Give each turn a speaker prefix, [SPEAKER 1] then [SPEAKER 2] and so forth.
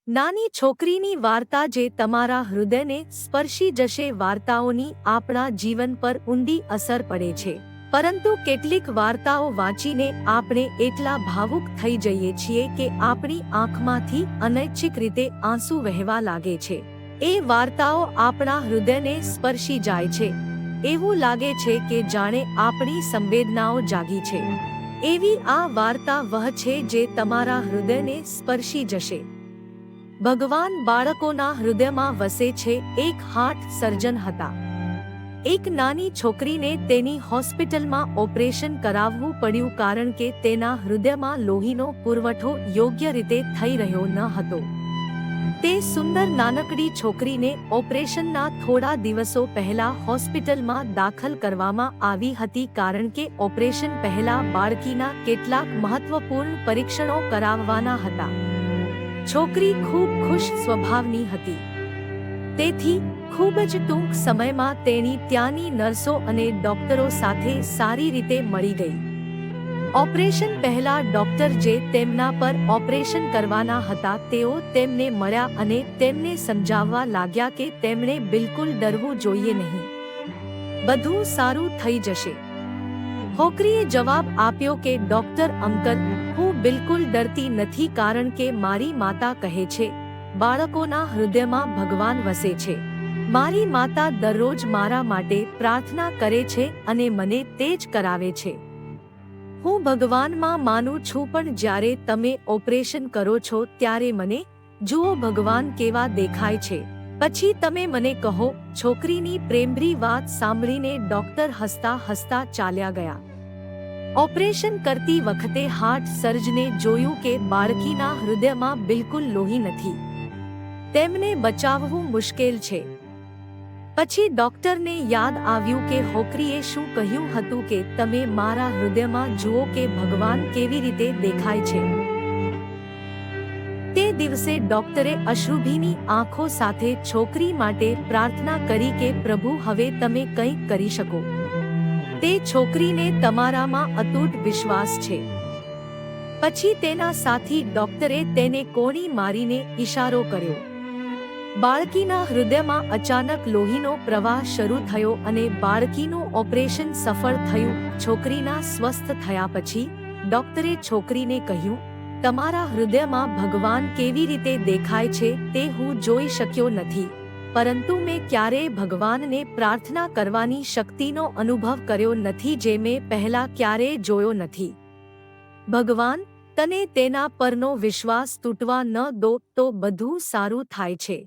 [SPEAKER 1] નાની છોકરીની વાર્તા જે તમારા હૃદયને સ્પર્શી જશે. વાર્તાઓની આપણા જીવન પર ઊંડી અસર પડે છે, પરંતુ કેટલીક વાર્તાઓ વાંચીને આપણે એટલા ભાવુક થઈ જઈએ છીએ કે આપણી આંખમાંથી અનૈચ્છિક રીતે આંસુ વહેવા લાગે છે. એ વાર્તાઓ આપણા હૃદયને સ્પર્શી જાય છે. એવું લાગે છે કે જાણે આપણી સંવેદનાઓ જાગી છે. એવી આ વાર્તા વહ છે જે તમારા હૃદયને સ્પર્શી જશે. ભગવાન બાળકોના હૃદયમાં વસે છે. એક હાર્ટ સર્જન હતા. એક નાની છોકરીને તેની હોસ્પિટલમાં ઓપરેશન કરાવવું પડ્યું કારણ કે તેના હૃદયમાં લોહીનો પુરવઠો યોગ્ય રીતે થઈ રહ્યો ન હતો. તે સુંદર નાનકડી છોકરીને ઓપરેશનના થોડા દિવસો પહેલા હોસ્પિટલમાં દાખલ કરવામાં આવી હતી કારણ કે ઓપરેશન પહેલા બાળકીના કેટલાક મહત્વપૂર્ણ પરીક્ષણો કરાવવાના હતા. છોકરી ખૂબ ખુશ સ્વભાવની હતી. તેથી ખૂબ જ ટૂંક સમયમાં તેણી ત્યાંની નર્સો અને ડોક્ટરો સાથે સારી રીતે મળી ગઈ. ઓપરેશન પહેલા ડોક્ટર જે તેમના પર ઓપરેશન કરવાના હતા તેઓ તેમને મળ્યા અને તેમને સમજાવવા લાગ્યા કે તેમણે બિલકુલ ડરવું જોઈએ નહીં. બધું સારું થઈ જશે. છોકરીએ જવાબ આપ્યો કે ડોક્ટર અંકલ, હું બિલકુલ ડરતી નથી કારણ કે મારી માતા કહે છે, બાળકોના હૃદયમાં ભગવાન વસે છે. મારી માતા દરરોજ મારા માટે પ્રાર્થના કરે છે અને મને તે જ કરાવે છે. હું ભગવાનમાં માનું છું, પણ જ્યારે તમે ઓપરેશન કરો છો ત્યારે મને જુઓ ભગવાન કેવા દેખાય છે. પછી તમે મને કહો. છોકરીની પ્રેમભરી વાત સાંભળીને ડોક્ટર હસતા હસતા ચાલ્યા ગયા. ઓપરેશન કરતી વખતે હાર્ટ સર્જને જોયું કે બાળકીના હૃદયમાં બિલકુલ લોહી નથી. તેમને બચાવવું મુશ્કેલ છે. પછી ડોક્ટરને યાદ આવ્યું કે છોકરીએ શું કહ્યું હતું કે તમે મારા હૃદયમાં જુઓ કે ભગવાન કેવી રીતે દેખાય છે. તે દિવસે ડોક્ટરે અશ્રુભીની આંખો સાથે છોકરી માટે પ્રાર્થના કરી કે પ્રભુ, હવે તમે કંઈક કરી શકો. તે છોકરીને તમારામાં અતૂટ વિશ્વાસ છે. પછી તેના સાથી ડોક્ટરે તેને કોણી મારીને ઈશારો કર્યો. બાળકીના હૃદયમાં અચાનક લોહીનો પ્રવાહ શરૂ થયો અને બાળકીનું ઓપરેશન સફળ થયું. છોકરીના સ્વસ્થ થયા પછી ડોક્ટરે છોકરીને કહ્યું, તમારા હૃદયમાં ભગવાન કેવી રીતે દેખાય છે તે હું જોઈ શક્યો નથી, પરંતુ મેં ક્યારેય ભગવાનને પ્રાર્થના કરવાની શક્તિનો અનુભવ કર્યો નથી જે મેં પહેલા ક્યારેય જોયો નથી. ભગવાન તને તેના પરનો વિશ્વાસ તૂટવા ન દો તો બધું સારું થાય છે.